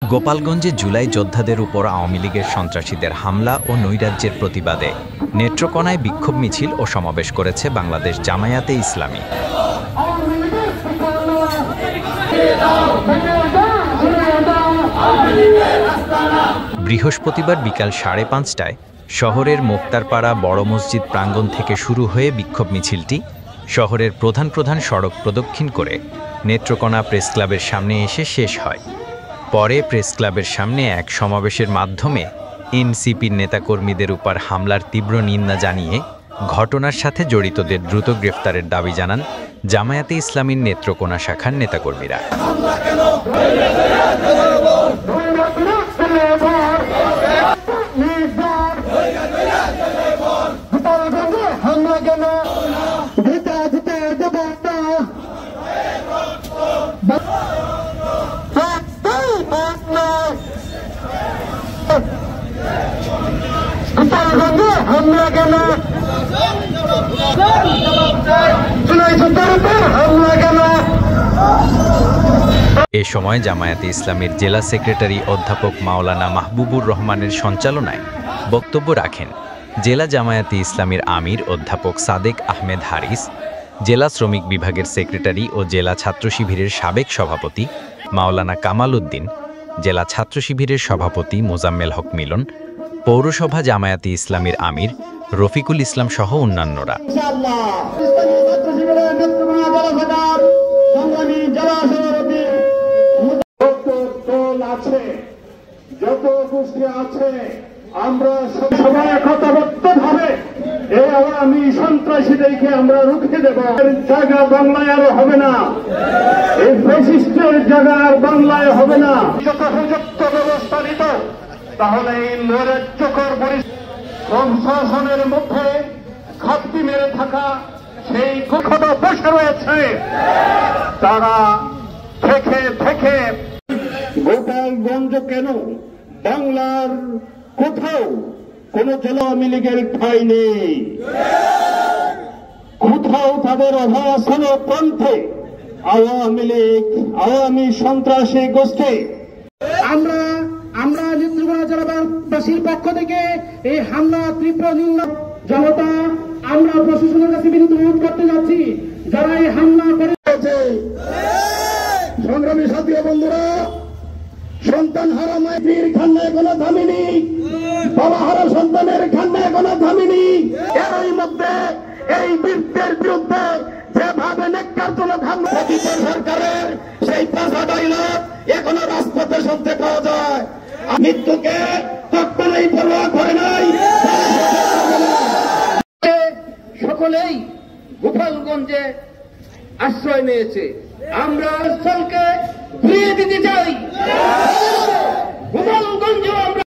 গোপালগঞ্জে জুলাই যোদ্ধাদের উপর আওয়ামী লীগের সন্ত্রাসীদের হামলা ও নৈরাজ্যের প্রতিবাদে নেত্রকোনায় বিক্ষোভ মিছিল ও সমাবেশ করেছে বাংলাদেশ জামায়াতে ইসলামী। বৃহস্পতিবার বিকাল 5:30টায় শহরের মোক্তারপাড়া বড় মসজিদ প্রাঙ্গণ থেকে শুরু হয়ে বিক্ষোভ মিছিলটি শহরের প্রধান প্রধান সড়ক প্রদক্ষিণ করে নেত্রকোনা প্রেস ক্লাবের সামনে এসে শেষ হয়। পরে প্রেস ক্লাবের সামনে এক সমাবেশের মাধ্যমে এনসিপির নেতাকর্মীদের উপর হামলার তীব্র নিন্দা জানিয়ে ঘটনার সাথে জড়িতদের দ্রুত গ্রেফতারের দাবি জানান জামায়াতে ইসলামীর নেত্রকোনা শাখার নেতাকর্মীরা। এ সময় জামায়াতে ইসলামীর জেলা সেক্রেটারি অধ্যাপক মাওলানা মাহবুবুর রহমানের সঞ্চালনায় বক্তব্য রাখেন জেলা জামায়াতে ইসলামীর আমির অধ্যাপক সাদেক আহমেদ হারিস, জেলা শ্রমিক বিভাগের সেক্রেটারি ও জেলা ছাত্র শিবিরের সাবেক সভাপতি মাওলানা কামাল উদ্দিন, জেলা ছাত্র শিবিরের সভাপতি মোজাম্মেল হক মিলন, পৌরসভা জামায়াতে ইসলামীর আমির রফিকুল ইসলাম সহ অন্যান্যরা। যত গোষ্ঠী আছে আমরা সবাই একতাবদ্ধভাবে এই আওয়ামী সন্ত্রাসীদেরকে আমরা রুখে দেব। জায়গা বাংলায় আর হবে না, এই ফ্যাসিস্টের জায়গা আর বাংলায় হবে না। যথাযথ ব্যবস্থা নিত তাহলে এই নৈরাজ্যকর প্রশাসনের মধ্যে ঘাটতি মেরে থাকা সেই কুখ্যাত বসে রয়েছে তারা থেকে থেকে গোপালগঞ্জ কেন বাংলার কোথাও কোন জেলা আওয়ামী লীগের ঠাঁই নেই, কোথাও তাদের অবস্থান প্রান্তে আওয়ামী লীগ আওয়ামী সন্ত্রাসী গোষ্ঠী। আমরা নেত্রকোনা জেলাবাসীর পক্ষ থেকে এই হামলা তীব্র নিন্দা জনতা আমরা প্রশাসনের কাছে বিনীত অনুরোধ করতে যাচ্ছি, যারা এই হামলা করেছে। সংগ্রামী সাথী বন্ধুরা, সন্তান হারা মায়ের খান্নায় কোনো থামিনি, বাবা হারা সন্তানের খান্নায় কোনো থামিনি। এরই মধ্যে এই বীরদের বিরুদ্ধে যেভাবে নেককারজনক হামলা সরকারের সেই পাঁচা ডায়লগ এখনো রাজপথে শুনতে পাওয়া যায়। মৃত্যুকে কখনোই পরোয়া করে নাই। সকলেই গোপালগঞ্জে আশ্রয় নিয়েছে। আমরা স্থলকে ঘুরিয়ে দিতে চাই।